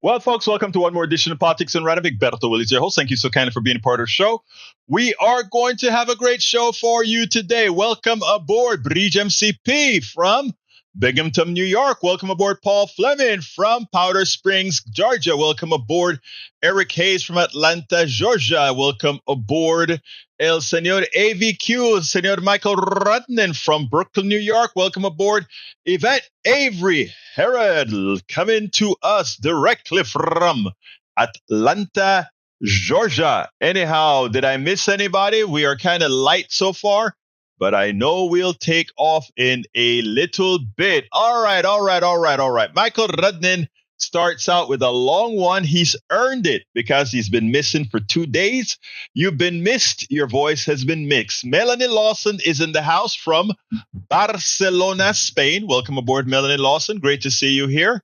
Well, folks, welcome to one more edition of Politics and Random. Egberto, Willies, your host. Thank you so kindly for being a part of the show. We are going to have a great show for you today. Welcome aboard Bridge MCP from Binghamton, New York. Welcome aboard Paul Fleming from Powder Springs, Georgia. Welcome aboard Eric Hayes from Atlanta, Georgia. Welcome aboard El Señor AVQ, Señor Michael Rudnan from Brooklyn, New York. Welcome aboard Yvette Avery Herod, coming to us directly from Atlanta, Georgia. Anyhow, did I miss anybody? We are kind of light so far, but I know we'll take off in a little bit. All right. Michael Rudnan starts out with a long one. He's earned it because he's been missing for 2 days. You've been missed. Your voice has been mixed. Melanie Lawson is in the house from Barcelona, Spain. Welcome aboard, Melanie Lawson. Great to see you here.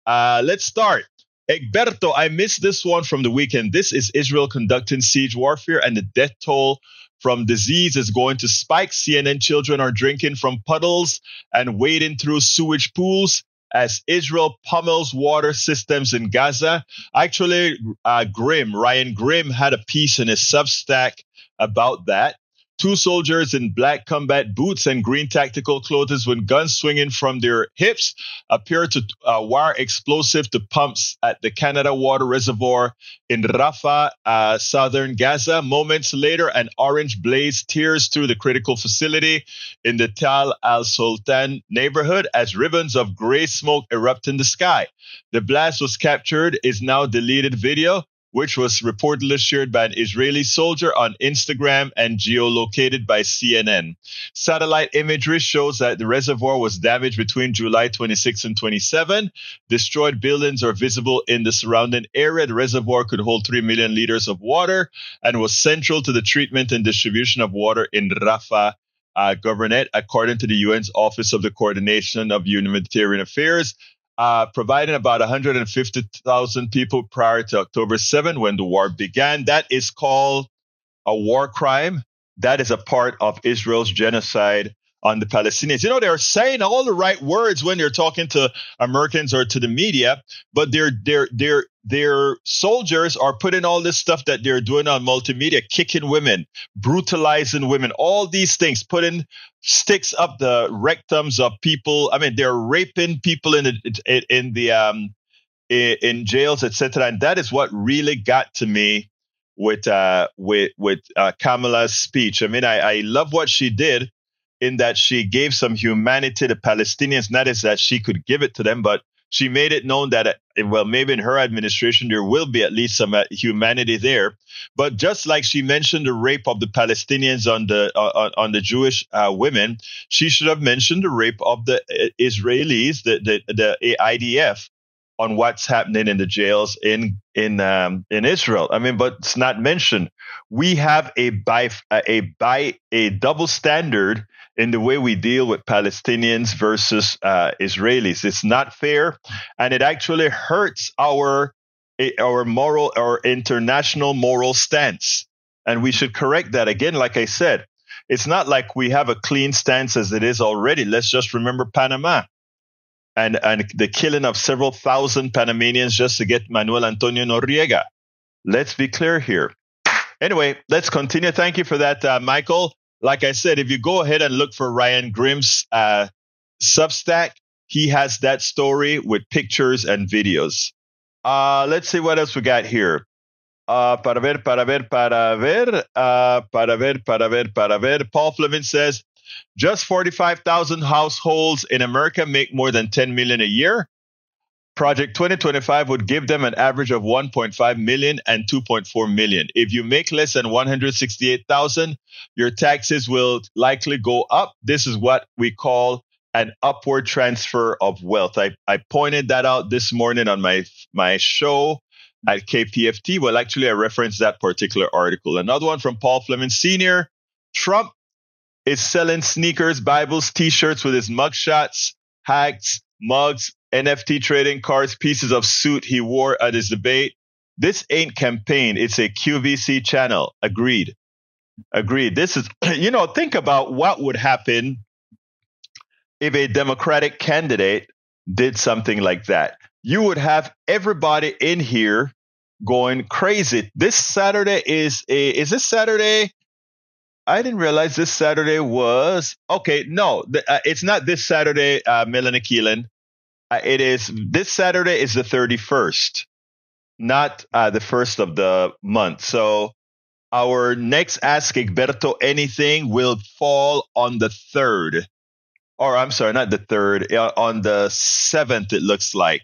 Let's start. Egberto, I missed this one from the weekend. This is Israel conducting siege warfare, and the death toll from disease is going to spike. CNN children are drinking from puddles and wading through sewage pools as Israel pummels water systems in Gaza. Actually, Ryan Grimm had a piece in his Substack about that. 2 soldiers in black combat boots and green tactical clothes with guns swinging from their hips appear to wire explosive to pumps at the Canada Water Reservoir in Rafah, southern Gaza. Moments later, an orange blaze tears through the critical facility in the Tal al-Sultan neighborhood as ribbons of gray smoke erupt in the sky. The blast was captured, is now deleted video, which was reportedly shared by an Israeli soldier on Instagram and geolocated by CNN. Satellite imagery shows that the reservoir was damaged between July 26 and 27. Destroyed buildings are visible in the surrounding area. The reservoir could hold 3 million liters of water and was central to the treatment and distribution of water in Rafah Governorate, according to the UN's Office of the Coordination of Humanitarian Affairs. Providing about 150,000 people prior to October 7 when the war began. That is called a war crime. That is a part of Israel's genocide on the Palestinians. You know, they're saying all the right words when they're talking to Americans or to the media, but their soldiers are putting all this stuff that they're doing on multimedia, kicking women, brutalizing women, all these things, putting sticks up the rectums of people. I mean, they're raping people in jails, etc. And that is what really got to me with Kamala's speech. I mean, I love what she did in that she gave some humanity to the Palestinians. Not as that she could give it to them, but she made it known that, well, maybe in her administration, there will be at least some humanity there. But just like she mentioned the rape of the Palestinians on the Jewish women, she should have mentioned the rape of the Israelis, the IDF, on what's happening in the jails in Israel. I mean, but it's not mentioned. We have a double standard in the way we deal with Palestinians versus Israelis. It's not fair, and it actually hurts our moral, our international moral stance. And we should correct that. Again, like I said, it's not like we have a clean stance as it is already. Let's just remember Panama and the killing of several thousand Panamanians just to get Manuel Antonio Noriega. Let's be clear here. Anyway, let's continue. Thank you for that, Michael. Like I said, if you go ahead and look for Ryan Grimm's Substack, he has that story with pictures and videos. Let's see what else we got here. Para ver. Paul Fleming says, just 45,000 households in America make more than 10 million a year. Project 2025 would give them an average of 1.5 million and 2.4 million. If you make less than 168,000, your taxes will likely go up. This is what we call an upward transfer of wealth. I pointed that out this morning on my show at KPFT. Well, actually, I referenced that particular article. Another one from Paul Fleming Sr. Trump is selling sneakers, Bibles, T-shirts with his mugshots, hats, mugs, NFT trading cards, pieces of suit he wore at his debate. This ain't campaign. It's a QVC channel. Agreed. This is, think about what would happen if a Democratic candidate did something like that. you would have everybody in here going crazy. This Saturday is this Saturday? I didn't realize this Saturday was okay. No, it's not this Saturday, Melanie Keelan. It is this Saturday is the 31st, not the first of the month. So our next Ask Egberto Anything will fall on the 3rd. Or I'm sorry, not the 3rd, on the 7th, it looks like.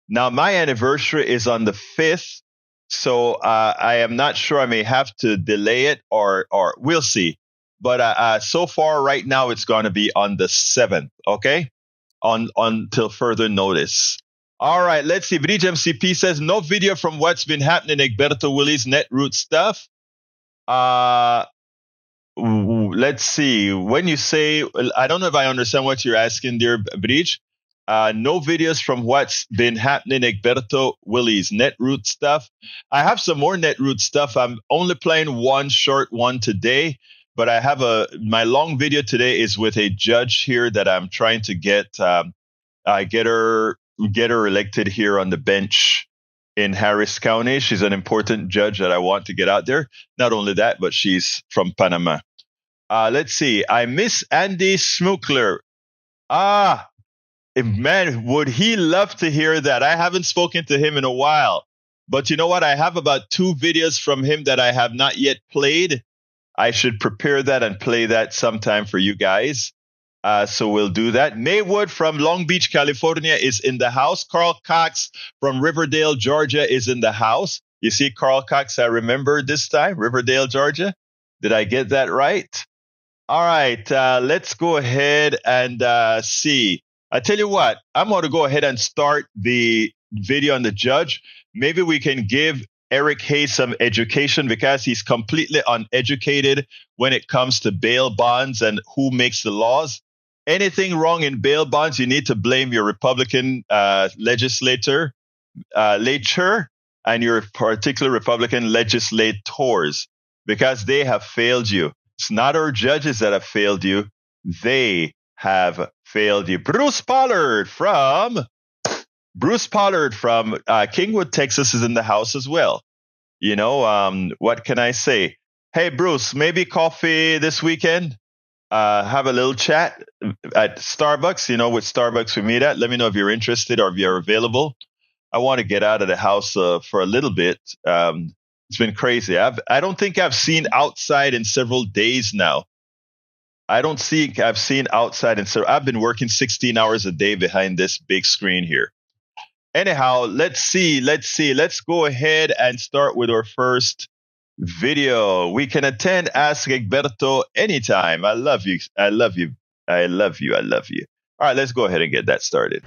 Now, my anniversary is on the 5th. So I am not sure. I may have to delay it or we'll see. But so far right now, it's going to be on the 7th. OK, until further notice. All right. Let's see. Bridge MCP says no video from what's been happening. Egberto Willies Netroot stuff. Let's see. When you say, I don't know if I understand what you're asking, dear Bridge. No videos from what's been happening, Egberto Willies Netroot stuff. I have some more Netroot stuff. I'm only playing one short one today, but I have my long video today is with a judge here that I'm trying to get her elected here on the bench in Harris County. She's an important judge that I want to get out there. Not only that, but she's from Panama. Let's see. I miss Andy Smukler. Man, would he love to hear that? I haven't spoken to him in a while. But you know what? I have about 2 videos from him that I have not yet played. I should prepare that and play that sometime for you guys. So we'll do that. Maywood from Long Beach, California is in the house. Carl Cox from Riverdale, Georgia is in the house. You see, Carl Cox, I remember this time, Riverdale, Georgia. Did I get that right? All right. Let's go ahead and see. I tell you what, I'm going to go ahead and start the video on the judge. Maybe we can give Eric Hayes some education because he's completely uneducated when it comes to bail bonds and who makes the laws. Anything wrong in bail bonds, you need to blame your Republican legislature and your particular Republican legislators because they have failed you. It's not our judges that have failed you. They have failed you. Bruce Pollard from Kingwood, Texas is in the house as well. You know, what can I say? Hey, Bruce, maybe coffee this weekend? Have a little chat at Starbucks. You know, with Starbucks we meet at. Let me know if you're interested or if you're available. I want to get out of the house for a little bit. It's been crazy. I don't think I've seen outside in several days now. I don't think I've seen outside. And so I've been working 16 hours a day behind this big screen here. Anyhow, let's see. Let's go ahead and start with our first video. We can attend Ask Egberto anytime. I love you. All right, let's go ahead and get that started.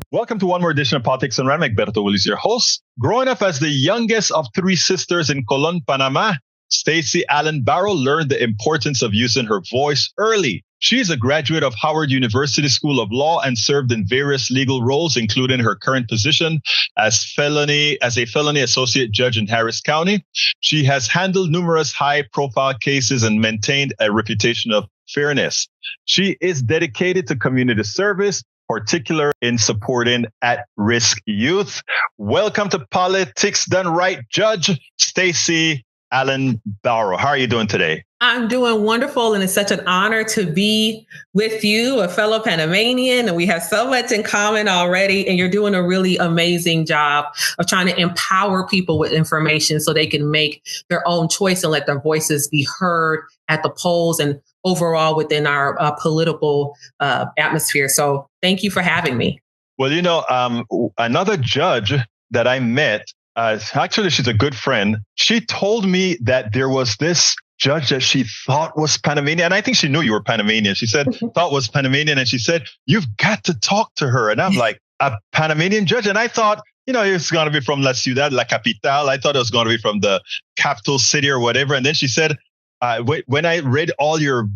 Welcome to one more edition of Politics and Random. Egberto Willies, your host. Growing up as the youngest of 3 sisters in Colon, Panama, Stacy Allen Barrow learned the importance of using her voice early. She is a graduate of Howard University School of Law and served in various legal roles, including her current position as a felony associate judge in Harris County. She has handled numerous high-profile cases and maintained a reputation of fairness. She is dedicated to community service, particularly in supporting at-risk youth. Welcome to Politics Done Right, Judge Stacy Allen Barrow. How are you doing today? I'm doing wonderful, and it's such an honor to be with you, a fellow Panamanian, and we have so much in common already, and you're doing a really amazing job of trying to empower people with information so they can make their own choice and let their voices be heard at the polls and overall within our political atmosphere. So thank you for having me. Well, you know, another judge that I met, actually, she's a good friend. She told me that there was this judge that she thought was Panamanian. And I think she knew you were Panamanian. She said, thought was Panamanian. And she said, you've got to talk to her. And I'm like, a Panamanian judge? And I thought, you know, it's going to be from La Ciudad, La Capital. I thought it was going to be from the capital city or whatever. And then she said, when I read all your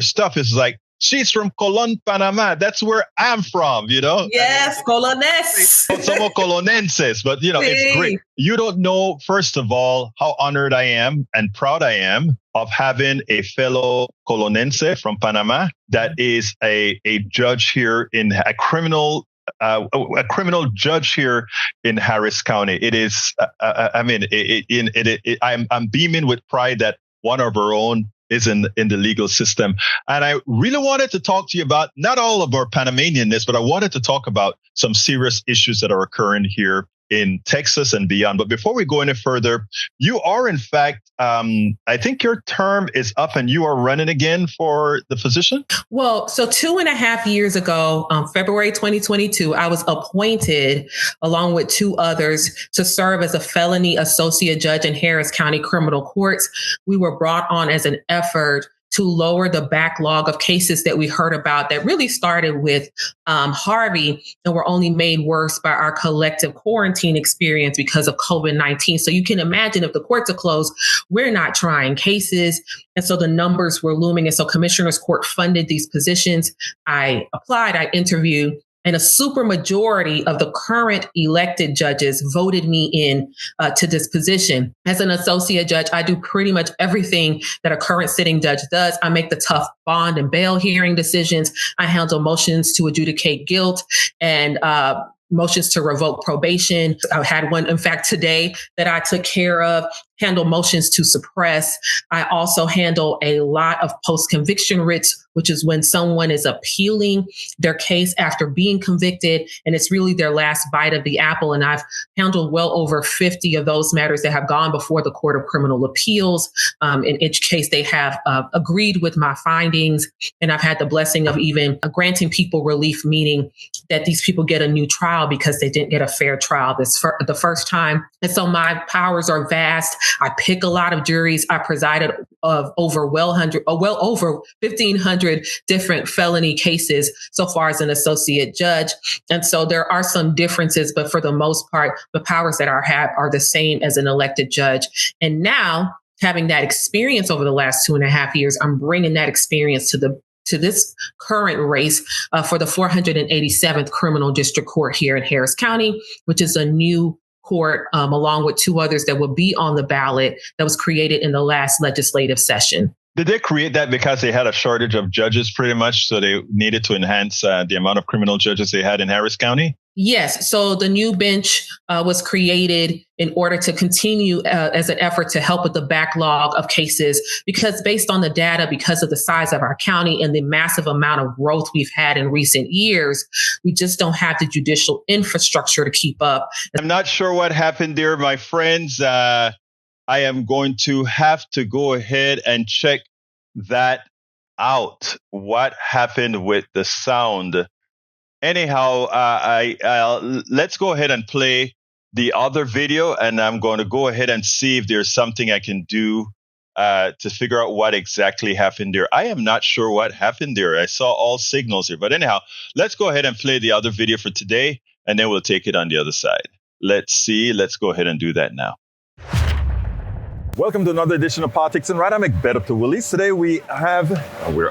stuff, it's like, she's from Colon, Panama. That's where I'm from, you know? Yes, Colones. Somos colonenses, but, you know, it's great. You don't know, first of all, how honored I am and proud I am of having a fellow colonense from Panama that is a judge here in a criminal a criminal judge here in Harris County. It is, I'm beaming with pride that one of our own is in the legal system. And I really wanted to talk to you about not all of our Panamanianness, but I wanted to talk about some serious issues that are occurring here in Texas and beyond. But before we go any further, you are, in fact, I think your term is up and you are running again for the position? Well, so 2.5 years ago, February 2022, I was appointed along with 2 others to serve as a felony associate judge in Harris County Criminal Courts. We were brought on as an effort to lower the backlog of cases that we heard about that really started with Harvey and were only made worse by our collective quarantine experience because of COVID-19. So you can imagine if the courts are closed, we're not trying cases. And so the numbers were looming. And so Commissioner's Court funded these positions. I applied, I interviewed, and a super majority of the current elected judges voted me in to this position. As an associate judge, I do pretty much everything that a current sitting judge does. I make the tough bond and bail hearing decisions. I handle motions to adjudicate guilt and motions to revoke probation. I had one, in fact, today that I took care of, handle motions to suppress. I also handle a lot of post-conviction writs, which is when someone is appealing their case after being convicted, and it's really their last bite of the apple. And I've handled well over 50 of those matters that have gone before the Court of Criminal Appeals. In each case, they have agreed with my findings, and I've had the blessing of even granting people relief, meaning that these people get a new trial because they didn't get a fair trial the first time. And so my powers are vast. I pick a lot of juries. I presided of over well over 1,500 different felony cases so far as an associate judge. And so there are some differences, but for the most part, the powers that I have are the same as an elected judge. And now, having that experience over the last 2.5 years, I'm bringing that experience to this current race for the 487th Criminal District Court here in Harris County, which is a new court, along with 2 others that will be on the ballot that was created in the last legislative session. Did they create that because they had a shortage of judges pretty much, so they needed to enhance the amount of criminal judges they had in Harris County? Yes. So the new bench was created in order to continue as an effort to help with the backlog of cases, because based on the data, because of the size of our county and the massive amount of growth we've had in recent years, we just don't have the judicial infrastructure to keep up. I'm not sure what happened there, my friends. I am going to have to go ahead and check that out. What happened with the sound? Anyhow, let's go ahead and play the other video, and I'm going to go ahead and see if there's something I can do to figure out what exactly happened there. I am not sure what happened there. I saw all signals here. But anyhow, let's go ahead and play the other video for today, and then we'll take it on the other side. Let's see. Let's go ahead and do that now. Welcome to another edition of Politics and Right. I'm Egberto, Willies. Today we're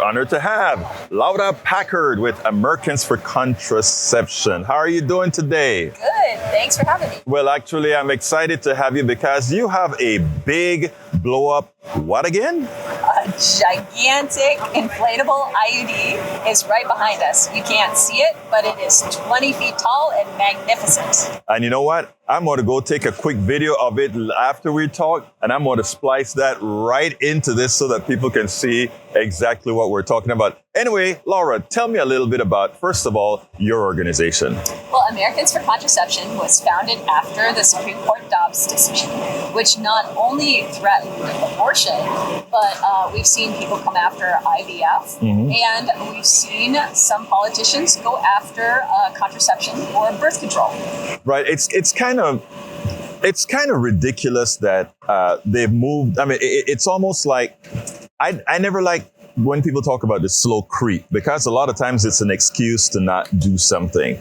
honored to have Laura Packard with Americans for Contraception. How are you doing today? Good. Thanks for having me. Well, actually, I'm excited to have you because you have a big blow-up, what again? A gigantic inflatable IUD is right behind us. You can't see it, but it is 20 feet tall and magnificent. And you know what? I'm going to go take a quick video of it after we talk, and I'm going to splice that right into this so that people can see exactly what we're talking about. Anyway, Laura, tell me a little bit about, first of all, your organization. Well, Americans for Contraception was founded after the Supreme Court Dobbs decision, which not only threatened abortion, but we've seen people come after IVF, and we've seen some politicians go after contraception or birth control. Right. It's kind of ridiculous that they've moved. I mean, it's almost like I never like when people talk about the slow creep, because a lot of times it's an excuse to not do something.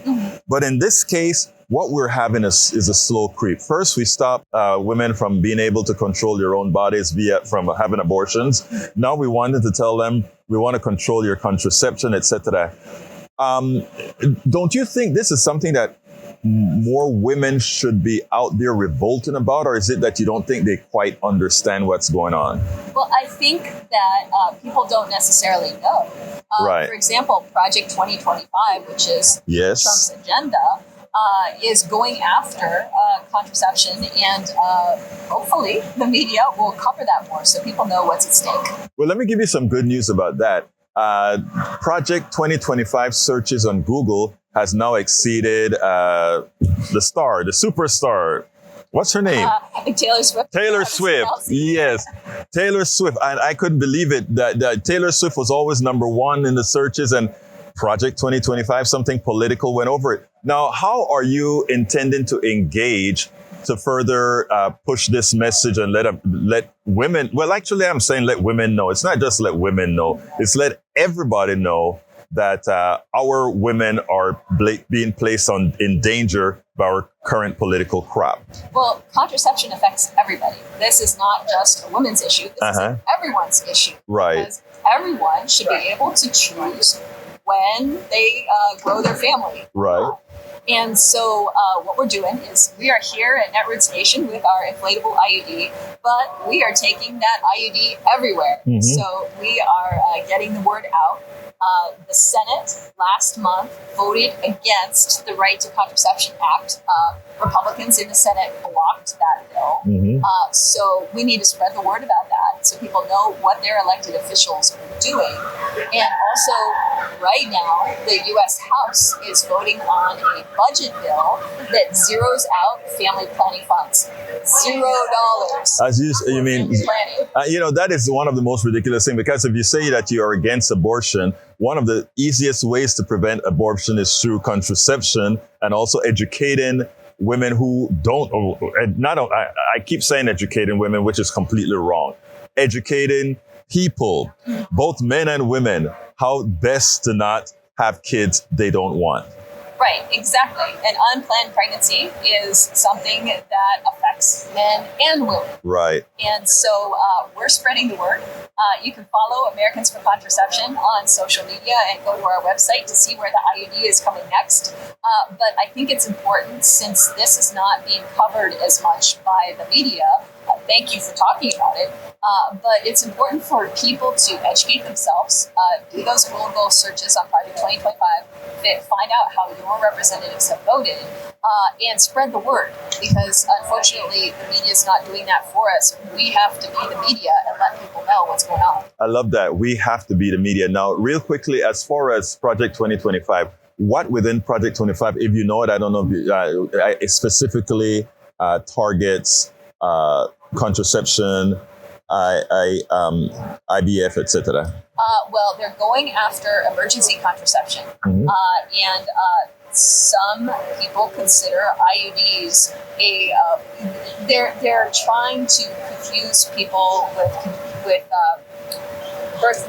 But in this case, what we're having is a slow creep. First, we stop women from being able to control their own bodies from having abortions. Now we wanted to tell them we want to control your contraception, etc. Don't you think this is something that more women should be out there revolting about, or is it that you don't think they quite understand what's going on? Well, I think that people don't necessarily know. Right. For example, Project 2025, which is Trump's agenda, is going after contraception, and hopefully the media will cover that more so people know what's at stake. Well, let me give you some good news about that. Project 2025 searches on Google has now exceeded the superstar. What's her name? Taylor Swift. Taylor Swift. Yes. Taylor Swift. And I couldn't believe it that Taylor Swift was always number one in the searches, and Project 2025, something political, went over it. Now, how are you intending to engage to further push this message and let women, well, actually, I'm saying let women know. It's not just let women know. It's let everybody know that our women are being placed in danger by our current political crap. Well, contraception affects everybody. This is not just a women's issue. This is everyone's issue. Right. Because everyone should be able to choose when they grow their family. Right. And so what we're doing is we are here at Netroots Nation with our inflatable IUD, but we are taking that IUD everywhere. Mm-hmm. So we are getting the word out. The Senate last month voted against the Right to Contraception Act. Republicans in the Senate blocked that bill. Mm-hmm. So we need to spread the word about that so people know what their elected officials are doing. And also, right now, the U.S. House is voting on a budget bill that zeroes out family planning funds. $0. As you mean, that is one of the most ridiculous things, because if you say that you are against abortion, one of the easiest ways to prevent abortion is through contraception, and also educating women who don't, I keep saying educating women, which is completely wrong. Educating people, both men and women, how best to not have kids they don't want. Right, exactly. And unplanned pregnancy is something that affects men and women. Right. And so we're spreading the word. You can follow Americans for Contraception on social media and go to our website to see where the IUD is coming next. But I think it's important, since this is not being covered as much by the media. Thank you for talking about it. But it's important for people to educate themselves, do those Google searches on Project 2025, find out how your representatives have voted, and spread the word. Because unfortunately, the media is not doing that for us. We have to be the media and let people know what's going on. I love that. We have to be the media. Now, real quickly, as far as Project 2025, what within Project 25, if you know it, I don't know if it specifically targets contraception, IVF, etc. Well, they're going after emergency contraception, and some people consider IUDs they're trying to confuse people with birth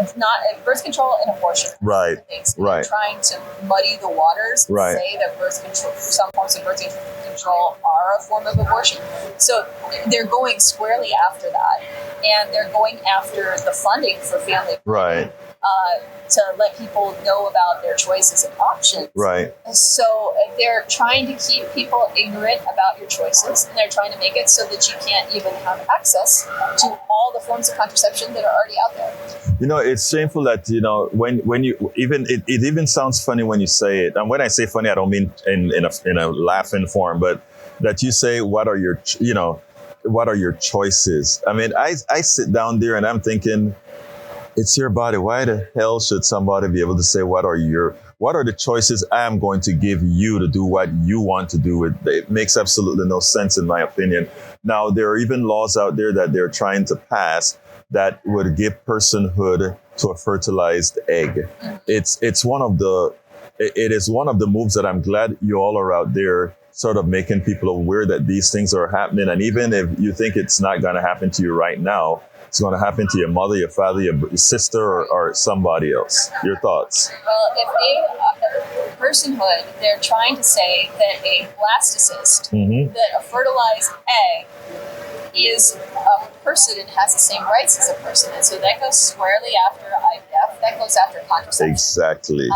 control and abortion. Right. They're trying to muddy the waters and say that birth control, some forms of birth control are a form of abortion. So they're going squarely after that, and they're going after the funding for family planning, to let people know about their choices and options. Right. So they're trying to keep people ignorant about your choices, and they're trying to make it so that you can't even have access to all the forms of contraception that are already out there. It's shameful that, when you even, it even sounds funny when you say it. And when I say funny, I don't mean in a laughing form, but that you say, what are your choices? I mean, I sit down there and I'm thinking, it's your body. Why the hell should somebody be able to say, what are the choices I am going to give you to do what you want to do? It makes absolutely no sense, in my opinion. Now, there are even laws out there that they're trying to pass that would give personhood to a fertilized egg. It is one of the moves that I'm glad you all are out there sort of making people aware that these things are happening. And even if you think it's not going to happen to you right now, it's going to happen to your mother, your father, your sister, or somebody else. Your thoughts? Well, if personhood, they're trying to say that a blastocyst, that a fertilized egg, is a person and has the same rights as a person. And so that goes squarely after IVF. that goes after contraception. Exactly.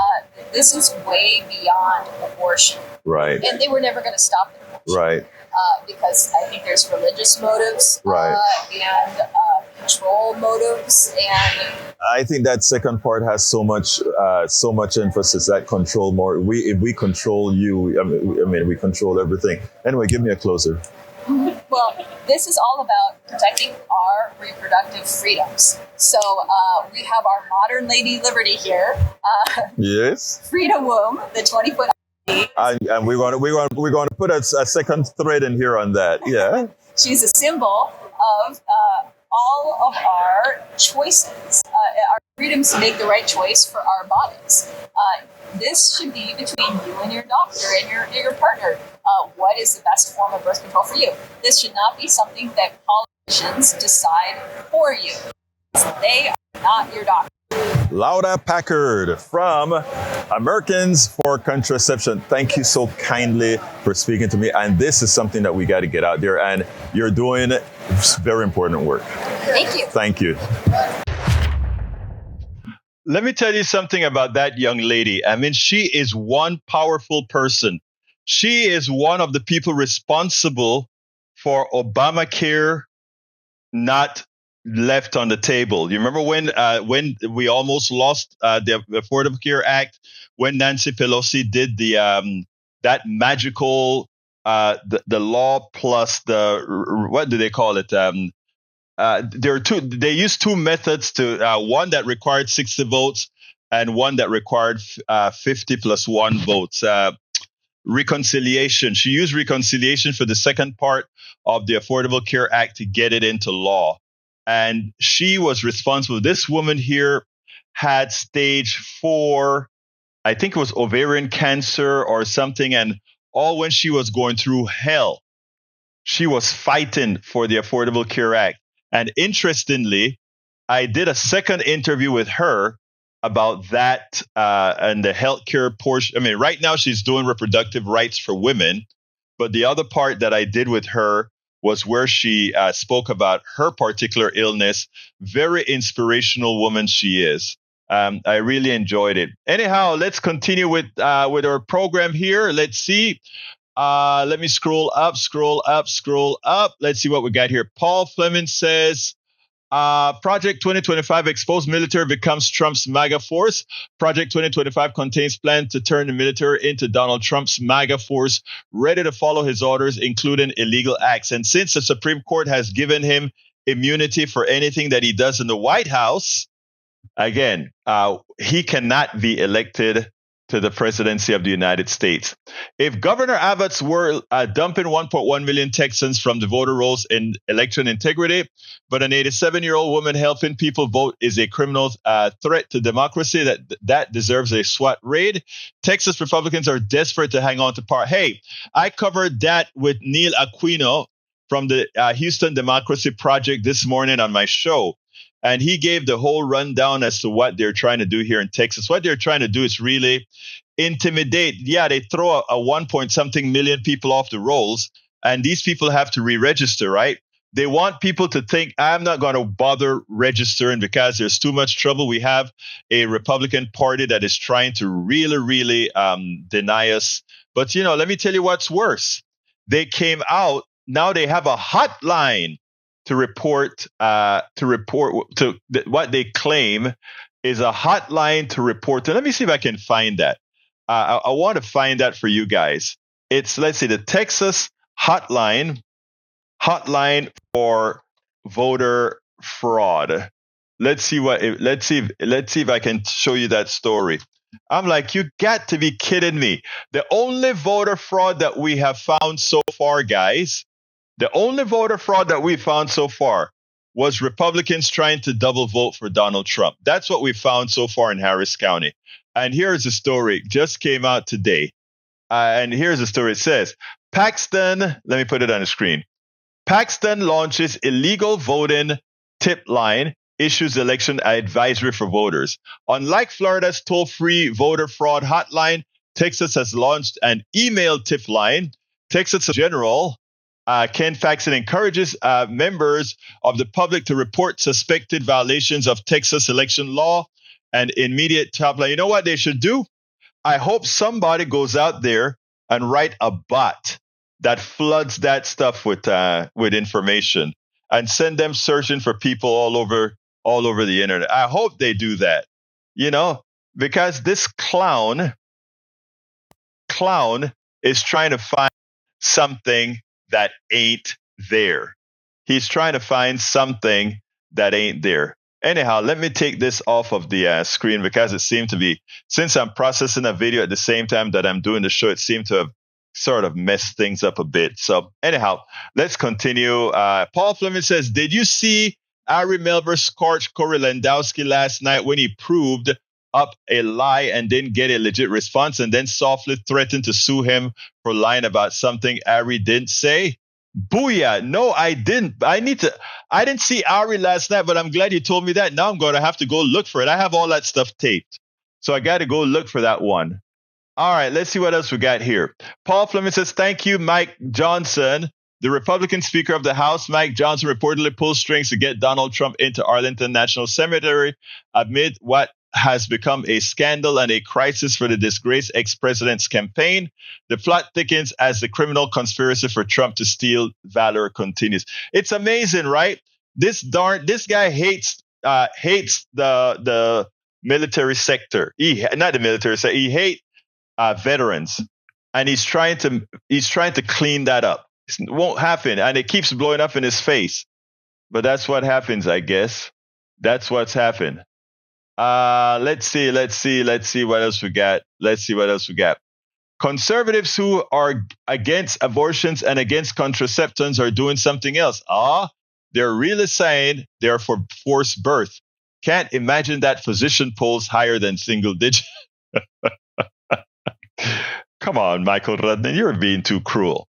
This is way beyond abortion. Right. And they were never going to stop abortion. Right. Because I think there's religious motives. Right. And control motives. And I think that second part has so much emphasis, that control more. If we control you, I mean, we control everything. Anyway, give me a closer. Well, this is all about protecting our reproductive freedoms. So we have our modern Lady Liberty here. Yes. Freedom Womb, the 20-foot. And we're going to put a second thread in here on that. Yeah. She's a symbol of all of our choices, our freedoms to make the right choice for our bodies. This should be between you and your doctor and your partner. What is the best form of birth control for you? This should not be something that politicians decide for you. They are not your doctor. Laura Packard from Americans for Contraception. Thank you so kindly for speaking to me. And this is something that we got to get out there. And you're doing very important work. Thank you. Thank you. Let me tell you something about that young lady. I mean, she is one powerful person. She is one of the people responsible for Obamacare not left on the table. You remember when we almost lost the Affordable Care Act, when Nancy Pelosi did that magical the law plus the, what do they call it? There are two. They used two methods to one that required 60 votes and one that required 50 plus 1 votes. Reconciliation. She used reconciliation for the second part of the Affordable Care Act to get it into law. And she was responsible. This woman here had stage 4, I think it was ovarian cancer or something. And all when she was going through hell, she was fighting for the Affordable Care Act. And interestingly, I did a second interview with her about that and the healthcare portion. I mean, right now she's doing reproductive rights for women. But the other part that I did with her was where she spoke about her particular illness. Very inspirational woman she is. I really enjoyed it. Anyhow, let's continue with our program here. Let's see. Let me scroll up. Let's see what we got here. Paul Fleming says, Project 2025 exposed military becomes Trump's MAGA force. Project 2025 contains plans to turn the military into Donald Trump's MAGA force, ready to follow his orders, including illegal acts. And since the Supreme Court has given him immunity for anything that he does in the White House, again, he cannot be elected to the presidency of the United States. If Governor Abbott's were dumping 1.1 million Texans from the voter rolls in election integrity, but an 87-year-old woman helping people vote is a criminal threat to democracy that deserves a SWAT raid, Texas Republicans are desperate to hang on to power. Hey, I covered that with Neil Aquino from the Houston Democracy Project this morning on my show. And he gave the whole rundown as to what they're trying to do here in Texas. What they're trying to do is really intimidate. Yeah, they throw a 1-point-something million people off the rolls, and these people have to re-register, right? They want people to think, I'm not going to bother registering because there's too much trouble. We have a Republican Party that is trying to really deny us. But, let me tell you what's worse. They came out. Now they have a hotline to report what they claim is a hotline to report. Let me see if I can find that. I want to find that for you guys. It's, let's see, the Texas hotline for voter fraud. Let's see if I can show you that story. I'm like, you got to be kidding me. The only voter fraud that we have found so far, guys, the only voter fraud that we found so far was Republicans trying to double vote for Donald Trump. That's what we found so far in Harris County. And here's the story. Just came out today. And here's the story. It says, Paxton, let me put it on the screen. Paxton launches illegal voting tip line, issues election advisory for voters. Unlike Florida's toll-free voter fraud hotline, Texas has launched an email tip line. Texas General Ken Faxon encourages members of the public to report suspected violations of Texas election law. and immediate top line. You know what they should do? I hope somebody goes out there and write a bot that floods that stuff with information and send them searching for people all over the internet. I hope they do that, because this clown is trying to find something that ain't there. He's trying to find something that ain't there. Anyhow, let me take this off of the screen because it seemed to be, since I'm processing a video at the same time that I'm doing the show, it seemed to have sort of messed things up a bit. So anyhow, let's continue. Paul Fleming says, did you see Ari Melber scorch Corey Lewandowski last night when he proved up a lie and didn't get a legit response and then softly threatened to sue him for lying about something Ari didn't say? Booyah. No, I didn't. I didn't see Ari last night, but I'm glad you told me that. Now I'm going to have to go look for it. I have all that stuff taped. So I got to go look for that one. All right, let's see what else we got here. Paul Fleming says, thank you, Mike Johnson. The Republican Speaker of the House, Mike Johnson, reportedly pulled strings to get Donald Trump into Arlington National Cemetery amid what has become a scandal and a crisis for the disgraced ex-president's campaign. The plot thickens as the criminal conspiracy for Trump to steal valor continues. It's amazing, right? This guy hates the military sector. Not the military sector. He hates veterans, and he's trying to clean that up. It won't happen, and it keeps blowing up in his face. But that's what happens, I guess. That's what's happened. Let's see what else we got. Conservatives who are against abortions and against contraceptives are doing something else. They're really saying they're for forced birth. Can't imagine that physician polls higher than single digit. Come on, Michael Rudnan, you're being too cruel.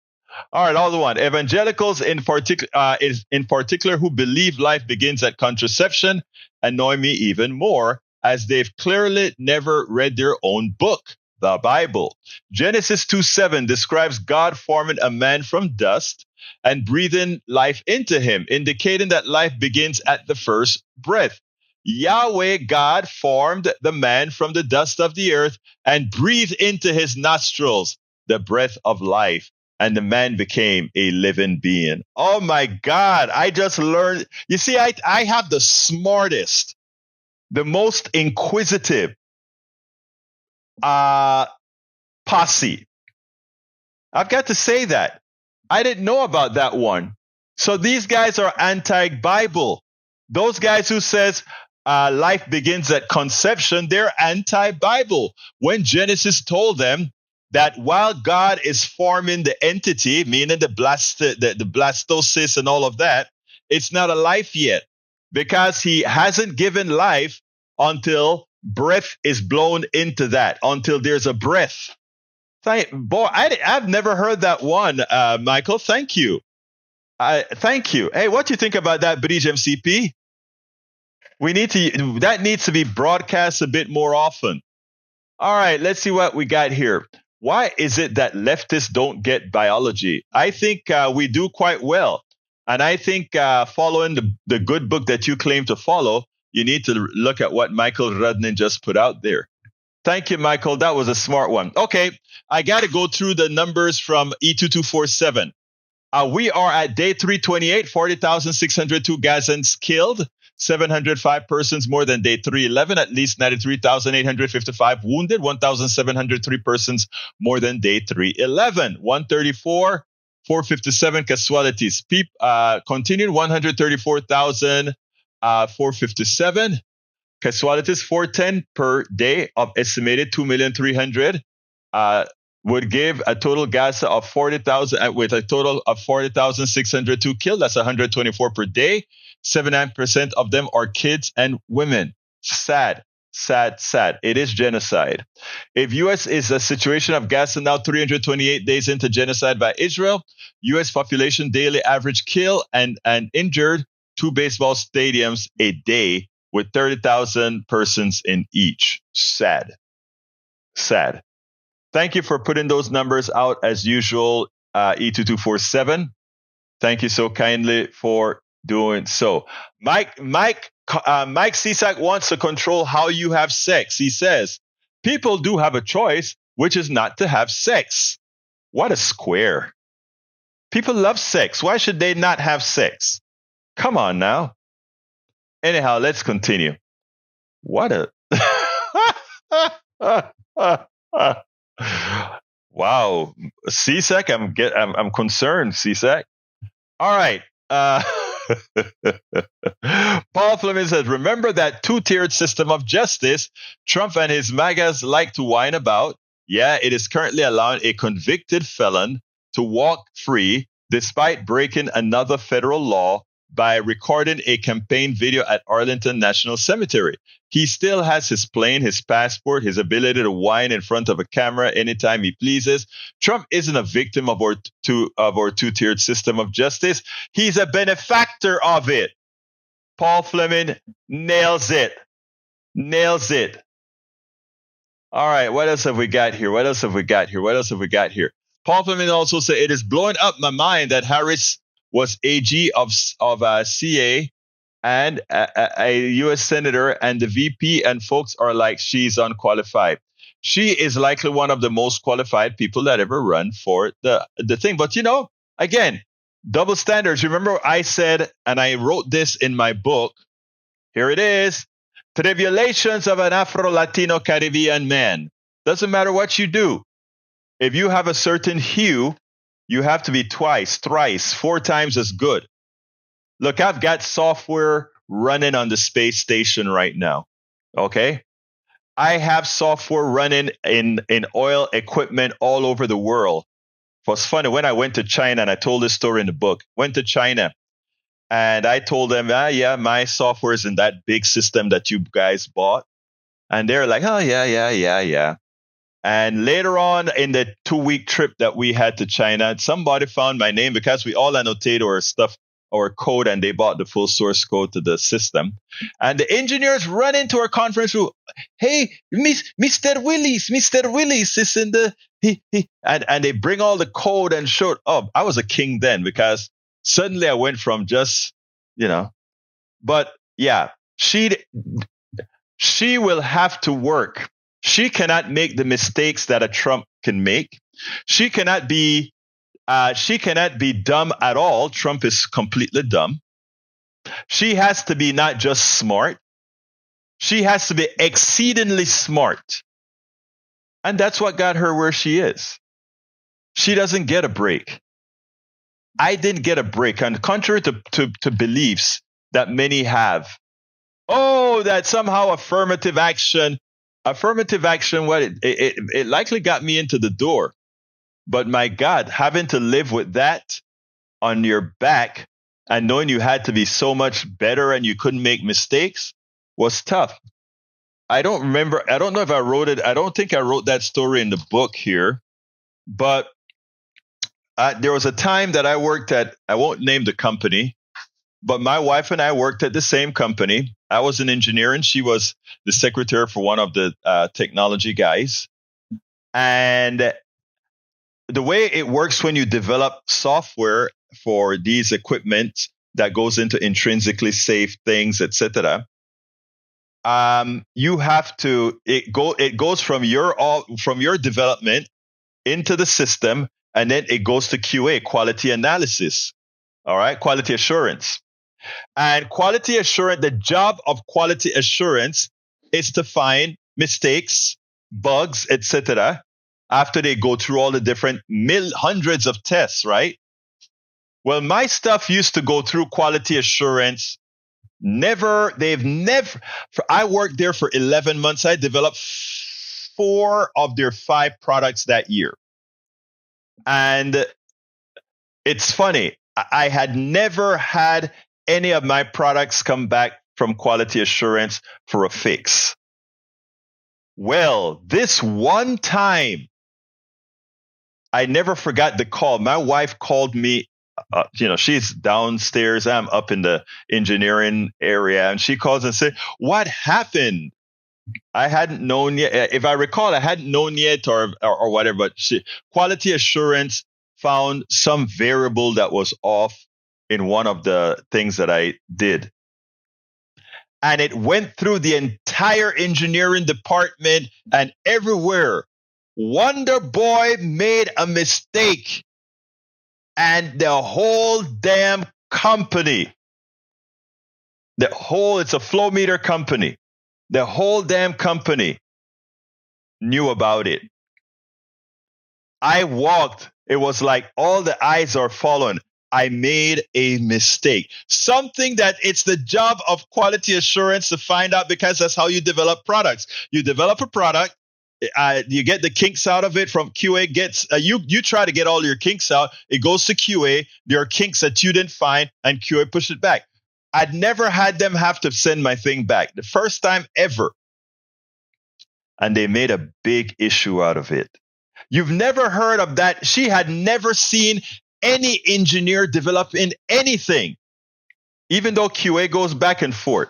All right, all the one. Evangelicals in particular who believe life begins at contraception annoy me even more, as they've clearly never read their own book, the Bible. Genesis 2:7 describes God forming a man from dust and breathing life into him, indicating that life begins at the first breath. Yahweh God formed the man from the dust of the earth and breathed into his nostrils the breath of life, and the man became a living being. Oh my God, I just learned. You see, I have the smartest, the most inquisitive posse. I've got to say that. I didn't know about that one. So these guys are anti-Bible. Those guys who says life begins at conception, they're anti-Bible. When Genesis told them that while God is forming the entity, meaning the blastocyst and all of that, it's not a life yet, because he hasn't given life until breath is blown into that, until there's a breath. I've never heard that one, Michael. Thank you. Thank you. Hey, what do you think about that, Bridge MCP? That needs to be broadcast a bit more often. All right, let's see what we got here. Why is it that leftists don't get biology? I think we do quite well. And I think following the good book that you claim to follow, you need to look at what Michael Rudnan just put out there. Thank you, Michael. That was a smart one. Okay, I got to go through the numbers from E2247. We are at day 328, 40,602 Gazans killed. 705 persons more than day 311, at least 93,855 wounded, 1,703 persons more than day 311, 134, 457 casualties. Continuing 134,457 casualties, 410 per day of estimated 2,300,000 would give a total Gaza of 40,000 with a total of 40,602 killed. That's 124 per day. 79% of them are kids and women. Sad. It is genocide. If U.S. is a situation of Gaza now 328 days into genocide by Israel, U.S. population daily average kill and injured 2 baseball stadiums a day with 30,000 persons in each. Sad. Thank you for putting those numbers out as usual, E2247. Thank you so kindly for doing so. Mike Cisak wants to control how you have sex. He says, people do have a choice, which is not to have sex. What a square. People love sex. Why should they not have sex? Come on now. Anyhow, let's continue. What a wow, CSEC, I'm concerned, CSEC. All right. Paul Fleming says, remember that two-tiered system of justice Trump and his MAGAs like to whine about? Yeah, it is currently allowing a convicted felon to walk free despite breaking another federal law by recording a campaign video at Arlington National Cemetery. He still has his plane, his passport, his ability to whine in front of a camera anytime he pleases. Trump isn't a victim of our two-tiered system of justice. He's a benefactor of it. Paul Fleming nails it. Nails it. All right, what else have we got here? Paul Fleming also said, it is blowing up my mind that Harris was AG of CA and a U.S. senator, and the VP and folks are like, she's unqualified. She is likely one of the most qualified people that ever run for the thing. But, again, double standards. Remember I said, and I wrote this in my book, here it is, Tribulations of an Afro-Latino Caribbean Man. Doesn't matter what you do. If you have a certain hue, you have to be twice, thrice, 4 times as good. Look, I've got software running on the space station right now. Okay? I have software running in oil equipment all over the world. It was funny when I went to China, and I told this story in the book. Went to China, and I told them, yeah, my software is in that big system that you guys bought. And they're like, oh, yeah. And later on in the 2-week trip that we had to China, somebody found my name because we all annotate our stuff, our code, and they bought the full source code to the system. And the engineers run into our conference room. Hey, Mr. Willies is in the and they bring all the code and showed up. I was a king then because suddenly I went from just, but yeah, she will have to work. She cannot make the mistakes that a Trump can make. She cannot be dumb at all. Trump is completely dumb. She has to be not just smart. She has to be exceedingly smart. And that's what got her where she is. She doesn't get a break. I didn't get a break, on the contrary to beliefs that many have. Oh, that somehow affirmative action, it likely got me into the door. But my God, having to live with that on your back and knowing you had to be so much better and you couldn't make mistakes was tough. I don't know if I wrote it. I don't think I wrote that story in the book here. But there was a time that I worked at, I won't name the company, but my wife and I worked at the same company. I was an engineer and she was the secretary for one of the technology guys. And the way it works when you develop software for these equipment that goes into intrinsically safe things, etc., you have to it goes from your development into the system, and then it goes to QA, quality analysis. All right, quality assurance. And quality assurance, the job of quality assurance is to find mistakes, bugs, etc., after they go through all the different hundreds of tests, right? Well, my stuff used to go through quality assurance. I worked there for 11 months. I developed 4 of their 5 products that year. And it's funny, I had never had any of my products come back from quality assurance for a fix. Well, this one time, I never forgot the call. My wife called me. She's downstairs. I'm up in the engineering area, and she calls and says, "What happened?" I hadn't known yet. If I recall, I hadn't known yet, or whatever. But quality assurance found some variable that was off, in one of the things that I did. And it went through the entire engineering department and everywhere. Wonder Boy made a mistake. And the whole damn company, it's a flow meter company. The whole damn company knew about it. I walked. It was like all the eyes are following. I made a mistake. Something that it's the job of quality assurance to find out, because that's how you develop products. You develop a product, you get the kinks out of it from QA. You try to get all your kinks out. It goes to QA. There are kinks that you didn't find, and QA push it back. I'd never had them have to send my thing back. The first time ever. And they made a big issue out of it. You've never heard of that. She had never seen any engineer develop in anything, even though QA goes back and forth.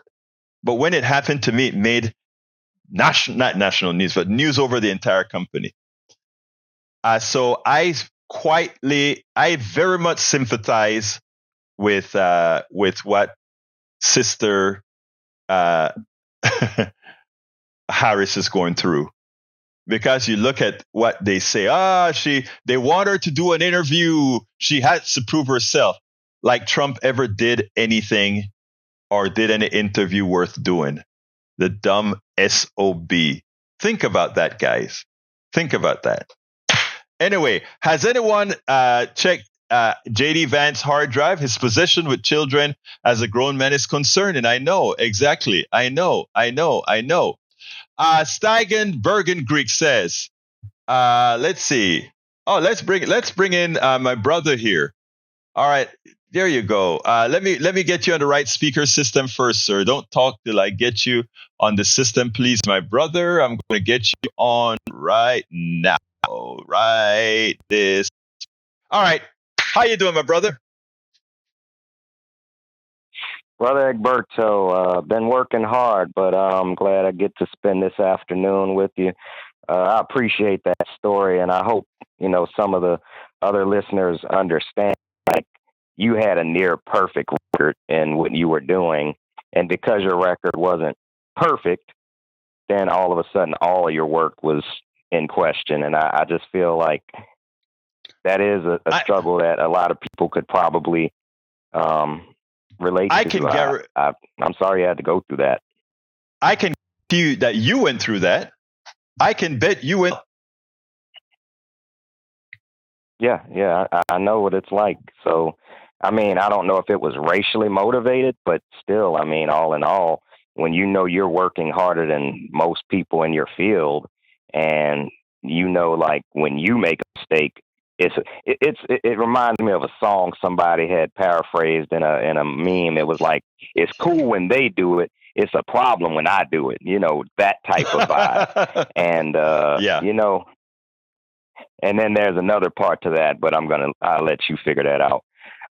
But when it happened to me, it made not national news, but news over the entire company. So I very much sympathize with what Sister Harris is going through. Because you look at what they say, they want her to do an interview. She has to prove herself. Like Trump ever did anything or did any interview worth doing. The dumb SOB. Think about that, guys. Think about that. Anyway, has anyone checked J.D. Vance's hard drive? His position with children as a grown man is concerning. I know, exactly. I know. Steigen Bergen Greek says, let's see. Oh, let's bring in my brother here. All right, there you go. Let me get you on the right speaker system first, sir. Don't talk till I get you on the system, please, my brother. I'm going to get you on right now. Right this. All right. How you doing, my brother? Brother Egberto, been working hard, but I'm glad I get to spend this afternoon with you. I appreciate that story, and I hope, some of the other listeners understand, like, you had a near perfect record in what you were doing, and because your record wasn't perfect, then all of a sudden all your work was in question, and I just feel like that is a struggle that a lot of people could probably relate to. I'm sorry you had to go through that. I can guarantee you that you went through that. I can bet you went. Yeah, I know what it's like. So, I don't know if it was racially motivated, but still, all in all, when you're working harder than most people in your field, and like when you make a mistake, it reminds me of a song somebody had paraphrased in a meme. It was like, it's cool when they do it, it's a problem when I do it. That type of vibe. And and then there's another part to that, but I'll let you figure that out.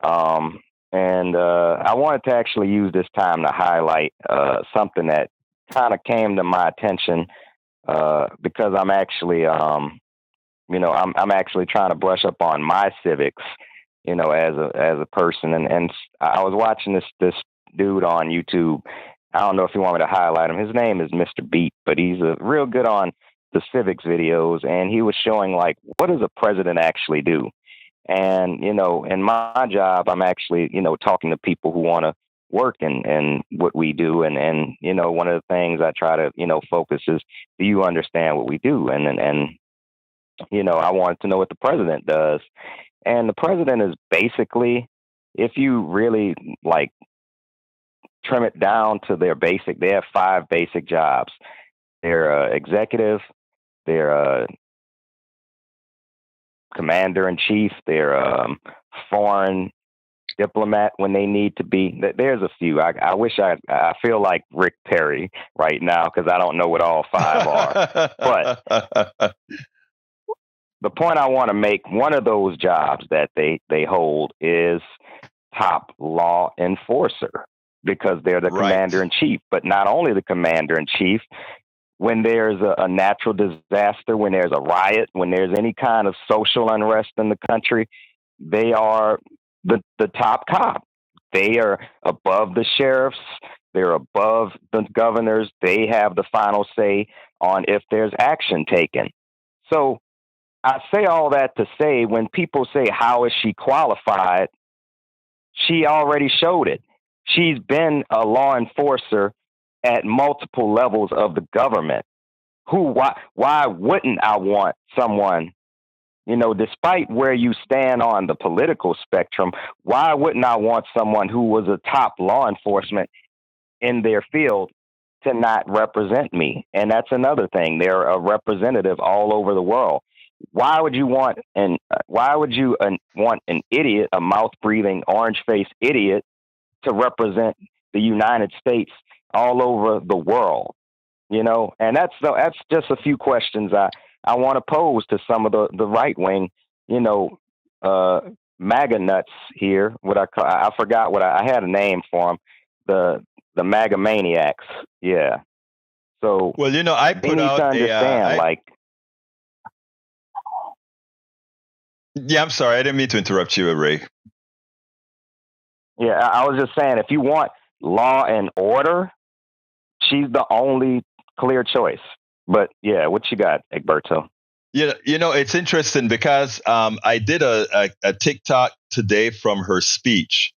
I wanted to actually use this time to highlight something that kind of came to my attention because I'm actually I'm actually trying to brush up on my civics, as a person. And I was watching this dude on YouTube. I don't know if you want me to highlight him. His name is Mr. Beat, but he's real good on the civics videos. And he was showing, like, what does a president actually do? And, in my job, I'm actually, talking to people who want to work in what we do. And one of the things I try to, focus is, do you understand what we do? And I wanted to know what the president does. And the president is basically, if you really trim it down to they have 5 basic jobs. They're executive, they're commander in chief, they're foreign diplomat when they need to be. There's a few. I wish I feel like Rick Perry right now because I don't know what all 5 are. But the point I want to make, one of those jobs that they hold is top law enforcer because they're the commander in chief. But not only the commander in chief, when there's a natural disaster, when there's a riot, when there's any kind of social unrest in the country, they are the top cop. They are above the sheriffs. They're above the governors. They have the final say on if there's action taken. So I say all that to say, when people say, how is she qualified? She already showed it. She's been a law enforcer at multiple levels of the government. Why wouldn't I want someone, despite where you stand on the political spectrum, why wouldn't I want someone who was a top law enforcement in their field to not represent me? And that's another thing. They're a representative all over the world. Why would you want an idiot, a mouth-breathing, orange-faced idiot, to represent the United States all over the world? And that's just a few questions I want to pose to some of the right wing, MAGA nuts here. I forgot what I had a name for them. The MAGA maniacs. Yeah. So well, I put out Yeah, I'm sorry. I didn't mean to interrupt you, Ray. Yeah, I was just saying, if you want law and order, she's the only clear choice. But yeah, what you got, Egberto? Yeah, it's interesting because I did a TikTok today from her speech.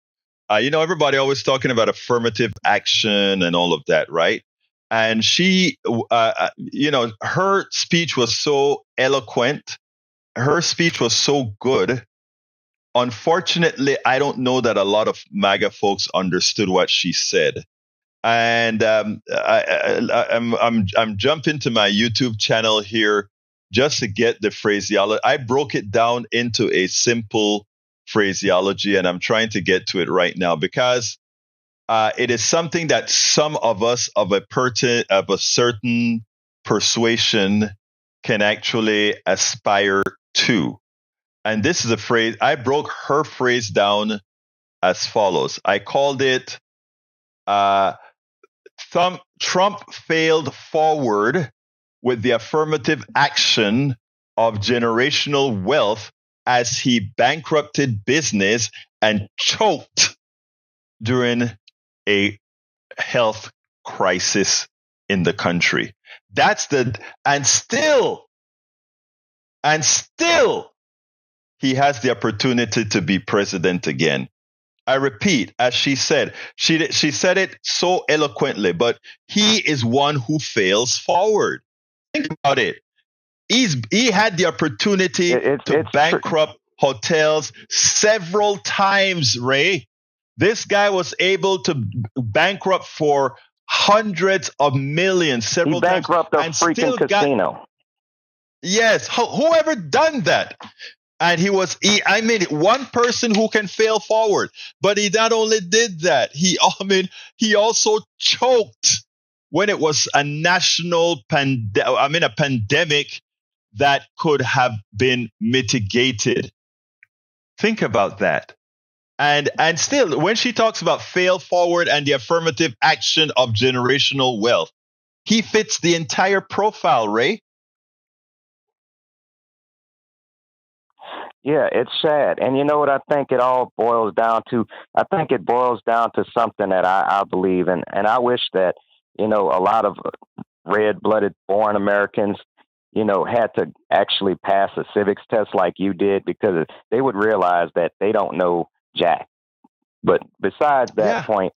Everybody always talking about affirmative action and all of that, right? And she, her speech was so eloquent. Her speech was so good. Unfortunately, I don't know that a lot of MAGA folks understood what she said. And I'm jumping to my YouTube channel here just to get the phraseology. I broke it down into a simple phraseology, and I'm trying to get to it right now because it is something that some of us of a certain persuasion can actually aspire to. And this is a phrase. I broke her phrase down as follows. I called it Trump failed forward with the affirmative action of generational wealth as he bankrupted business and choked during a health crisis in the country. And still he has the opportunity to be president again. I repeat, as she said, she said it so eloquently, but he is one who fails forward. Think about it. He had the opportunity to bankrupt hotels several times, Ray. This guy was able to bankrupt for hundreds of millions several times. He bankrupt a freaking casino. Yes. Whoever done that? And one person who can fail forward. But he not only did that, he also choked when it was a national a pandemic that could have been mitigated. Think about that. And still, when she talks about fail forward and the affirmative action of generational wealth, he fits the entire profile, Ray. Yeah, it's sad. And you know what I think it all boils down to? I think it boils down to something that I believe in. And I wish that, a lot of red-blooded born Americans, had to actually pass a civics test like you did, because they would realize that they don't know jack. But besides that point,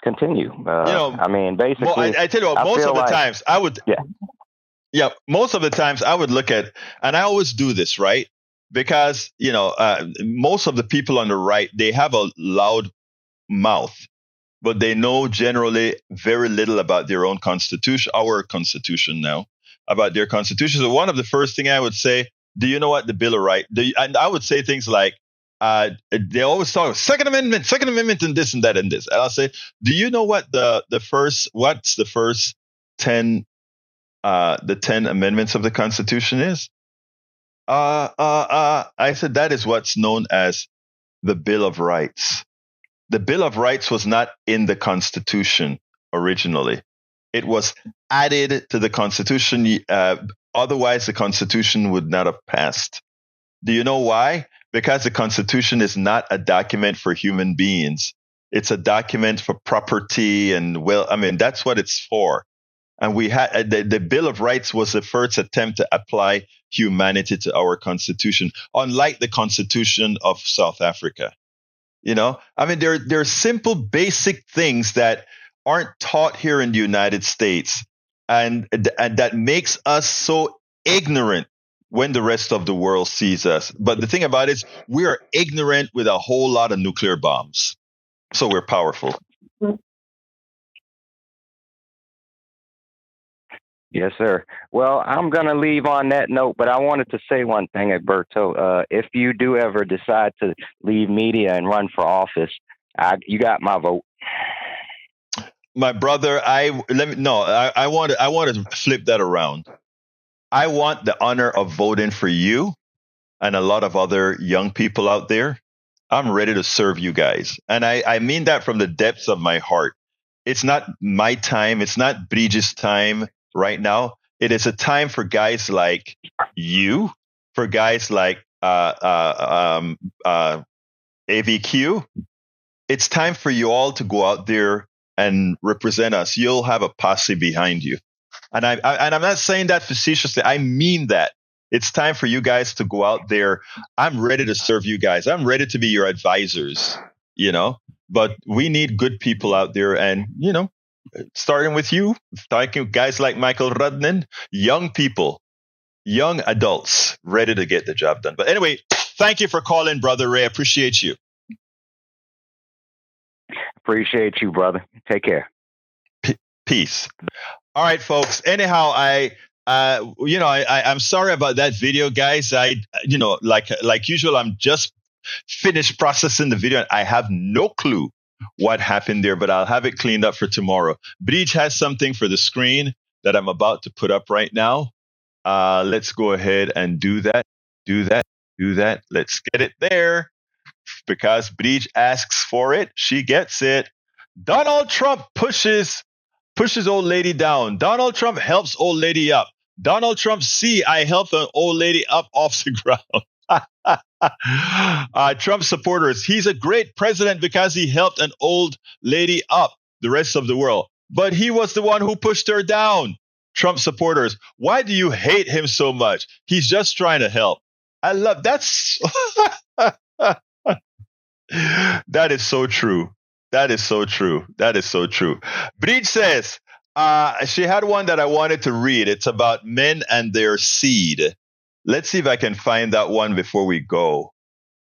continue. Basically, well, I tell you what, most of the times I would... Yeah, most of the times I would look at, and I always do this, right? Because, most of the people on the right, they have a loud mouth, but they know generally very little about their own constitution, our constitution now, about their constitution. So one of the first thing I would say, do you know what the Bill of Rights? And I would say things like, they always talk about Second Amendment and this and that and this. And I'll say, do you know what what's the first 10 the 10 amendments of the Constitution is? I said that is what's known as the Bill of Rights. The Bill of Rights was not in the Constitution originally. It was added to the Constitution. Otherwise, the Constitution would not have passed. Do you know why? because the Constitution is not a document for human beings. It's a document for property and that's what it's for. And we had the Bill of Rights was the first attempt to apply humanity to our Constitution, unlike the Constitution of South Africa. There are simple, basic things that aren't taught here in the United States, and that makes us so ignorant when the rest of the world sees us. But the thing about it is, we are ignorant with a whole lot of nuclear bombs, so we're powerful. Yes, sir. Well, I'm going to leave on that note, but I wanted to say one thing, Egberto. If you do ever decide to leave media and run for office, you got my vote. My brother, I want to flip that around. I want the honor of voting for you and a lot of other young people out there. I'm ready to serve you guys. And I mean that from the depths of my heart. It's not my time. It's not Bridges' time right now. It is a time for guys like you, for guys like AVQ. It's time for you all to go out there and represent us. You'll have a posse behind you. And I'm not saying that facetiously. I mean that. It's time for you guys to go out there. I'm ready to serve you guys. I'm ready to be your advisors, but we need good people out there. And, starting with you, talking guys like Michael Rudnan, young people, young adults ready to get the job done. But anyway, thank you for calling, Brother Ray. I appreciate you. Appreciate you, brother. Take care. Peace. All right, folks. Anyhow, I'm sorry about that video, guys. Like usual, I'm just finished processing the video and I have no clue what happened there, but I'll have it cleaned up for tomorrow. Bridge has something for the screen that I'm about to put up right now. Let's go ahead and do that. Let's get it there. Because Bridge asks for it, she gets it. Donald Trump pushes old lady down. Donald Trump helps old lady up. Donald Trump, I helped an old lady up off the ground. Trump supporters, he's a great president because he helped an old lady up, the rest of the world. But he was the one who pushed her down. Trump supporters, why do you hate him so much? He's just trying to help. I love that's that is so true. That is so true. Bridge says, she had one that I wanted to read. It's about men and their seed. Let's see if I can find that one before we go.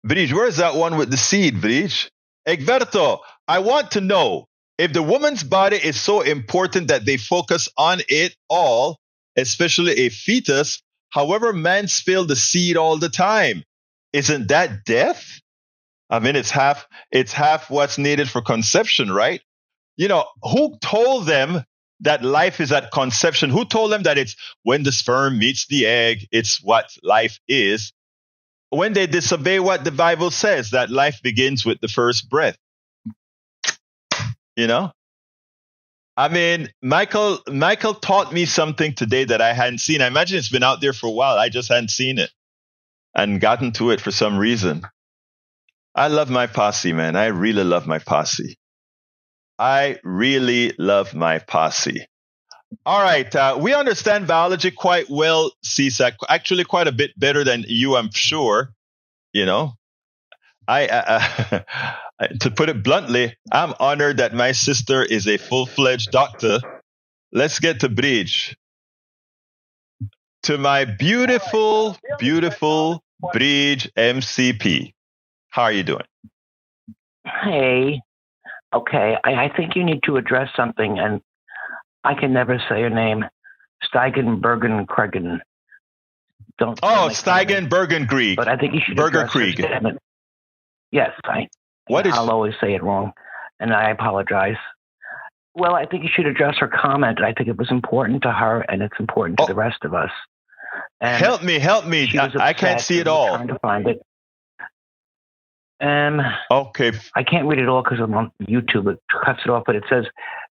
Bridge, where's that one with the seed, Bridge? Egberto, I want to know if the woman's body is so important that they focus on it all, especially a fetus. However, men spill the seed all the time. Isn't that death? I mean, it's half what's needed for conception, right? Who told them that life is at conception? Who told them that it's when the sperm meets the egg, it's what life is? When they disobey what the Bible says, that life begins with the first breath. I mean, Michael taught me something today that I hadn't seen. I imagine it's been out there for a while. I just hadn't seen it and gotten to it for some reason. I love my posse, man. I really love my posse. All right. We understand biology quite well, CSAC. Actually, quite a bit better than you, I'm sure. To put it bluntly, I'm honored that my sister is a full-fledged doctor. Let's get to Bridge. To my beautiful, beautiful Bridge MCP. How are you doing? Hey. Okay, I think you need to address something, and I can never say your name. Steigen, Bergen, Kregen. Don't. Steigen, Bergen, Krieg. But I think you should Berger address Krieg. your statement. Yes, I'll always say it wrong, and I apologize. Well, I think you should address her comment. I think it was important to her, and it's important to the rest of us. And help me. I can't see it all. Trying to find it. Okay. I can't read it all because I'm on YouTube. It cuts it off, but it says,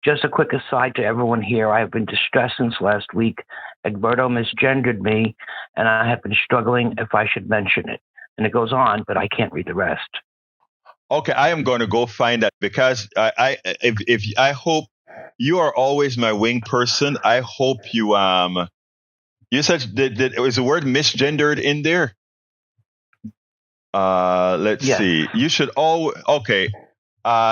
just a quick aside to everyone here. I have been distressed since last week. Egberto misgendered me, and I have been struggling if I should mention it. And it goes on, but I can't read the rest. Okay, I am going to go find that because I hope you are always my wing person. I hope you you said that was the word misgendered in there. Let's see. You should always okay.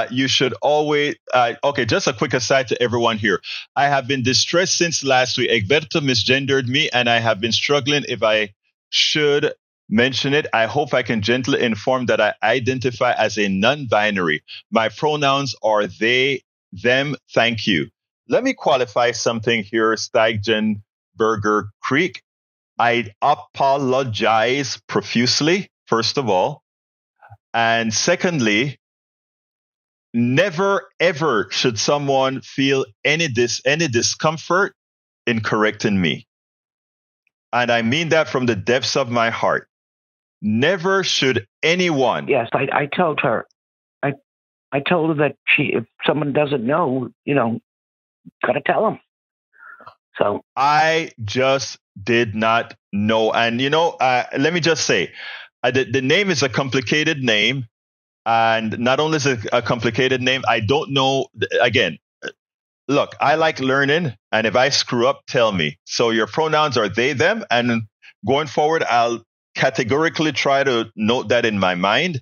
You should always okay. Just a quick aside to everyone here. I have been distressed since last week. Egberto misgendered me, and I have been struggling if I should mention it. I hope I can gently inform that I identify as a non-binary. My pronouns are they, them. Thank you. Let me qualify something here, Steigen Burger Creek. I apologize profusely, first of all. And secondly, never, ever should someone feel any discomfort in correcting me. And I mean that from the depths of my heart. Never should anyone. Yes, I told her. I told her that if someone doesn't know, got to tell them. So I just did not know. And, let me just say, the name is a complicated name. And not only is it a complicated name, I don't know. Again, look, I like learning. And if I screw up, tell me. So your pronouns are they, them. And going forward, I'll categorically try to note that in my mind.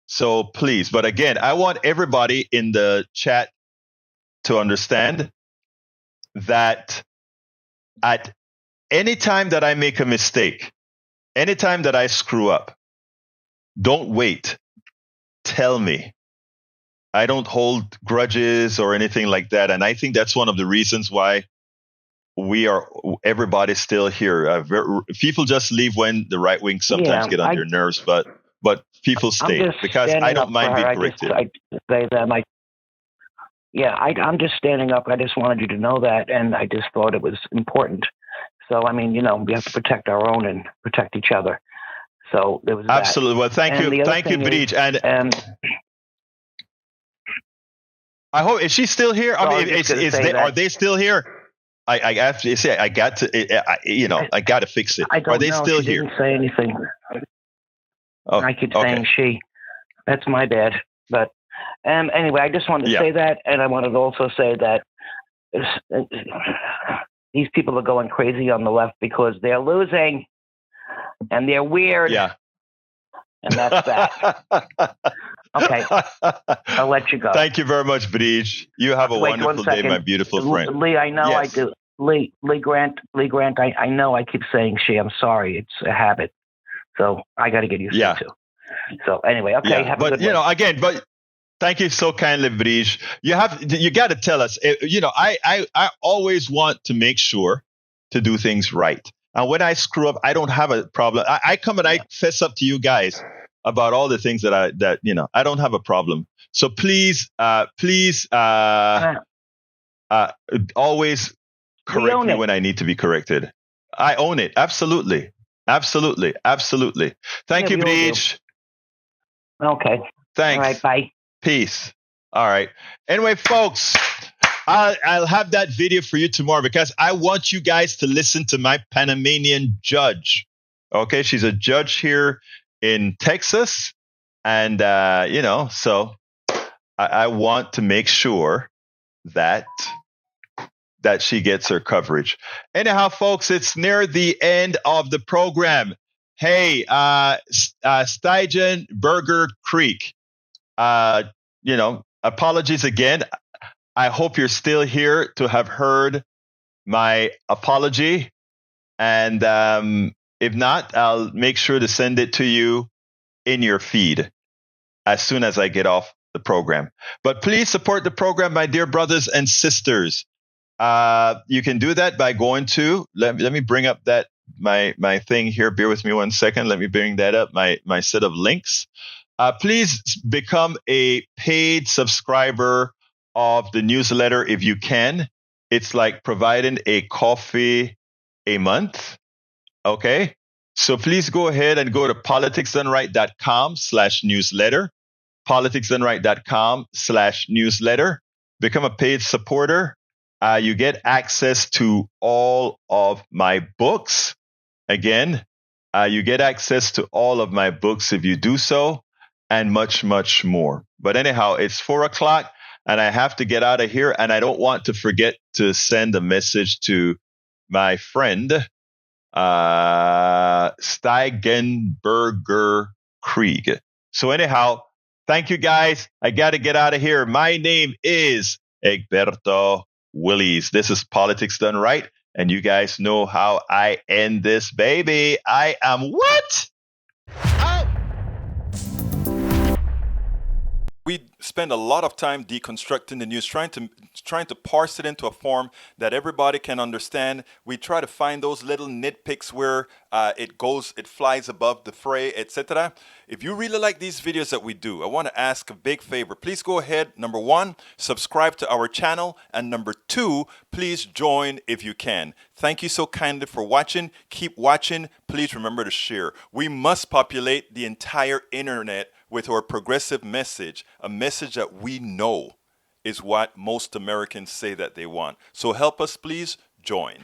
So please. But again, I want everybody in the chat to understand that at any time that I make a mistake, any time that I screw up, don't wait. Tell me. I don't hold grudges or anything like that. And I think that's one of the reasons why everybody's still here. People just leave when the right wing sometimes get on your nerves, but people stay because I don't mind being corrected. I'm just standing up. I just wanted you to know that. And I just thought it was important. So, we have to protect our own and protect each other. So there was absolutely. That. Well, thank you, Breach. And I hope is she still here? Are they still here? I have to say I got to I got to fix it. Are they still she here? Didn't say anything. I keep saying she. That's my bad. But anyway, I just wanted to say that, and I wanted to also say that these people are going crazy on the left because they're losing. And they're weird. Yeah. And that's that. Okay. I'll let you go. Thank you very much, Breach. You have a wonderful day, my beautiful friend. Lee, I know I do. Lee Grant, I know I keep saying she. I'm sorry. It's a habit. So I got to get used to it too. So anyway, okay. Have a good one. But thank you so kindly, Breach. You got to tell us, I always want to make sure to do things right. And when I screw up, I don't have a problem. I come and I fess up to you guys about all the things that I don't have a problem. So please, always correct me when I need to be corrected. I own it. Absolutely. Thank you, Breach. Okay. Thanks. All right. Bye. Peace. All right. Anyway, folks. I'll have that video for you tomorrow because I want you guys to listen to my Panamanian judge. Okay, she's a judge here in Texas, and so I want to make sure that she gets her coverage. Anyhow, folks, it's near the end of the program. Hey, Steigen Burger Creek. Apologies again. I hope you're still here to have heard my apology. And if not, I'll make sure to send it to you in your feed as soon as I get off the program. But please support the program, my dear brothers and sisters. You can do that by going to, let me bring up that my thing here. Bear with me 1 second. Let me bring that up, my set of links. Please become a paid subscriber of the newsletter if you can. It's like providing a coffee a month. Okay. So please go ahead and go to politicsdoneright.com/newsletter, politicsdoneright.com/newsletter. Become a paid supporter. You get access to all of my books. Again, You get access to all of my books if you do so, and much, much more. But anyhow, it's 4:00 and I have to get out of here. And I don't want to forget to send a message to my friend, Steigenberger Krieg. So anyhow, thank you guys. I got to get out of here. My name is Egberto Willies. This is Politics Done Right. And you guys know how I end this baby. I am what? Out. We spend a lot of time deconstructing the news, trying to parse it into a form that everybody can understand. We try to find those little nitpicks where it flies above the fray, etc. If you really like these videos that we do, I want to ask a big favor. Please go ahead. Number 1, subscribe to our channel. And number 2, please join if you can. Thank you so kindly for watching. Keep watching. Please remember to share. We must populate the entire internet with our progressive message, a message that we know is what most Americans say that they want. So help us, please join.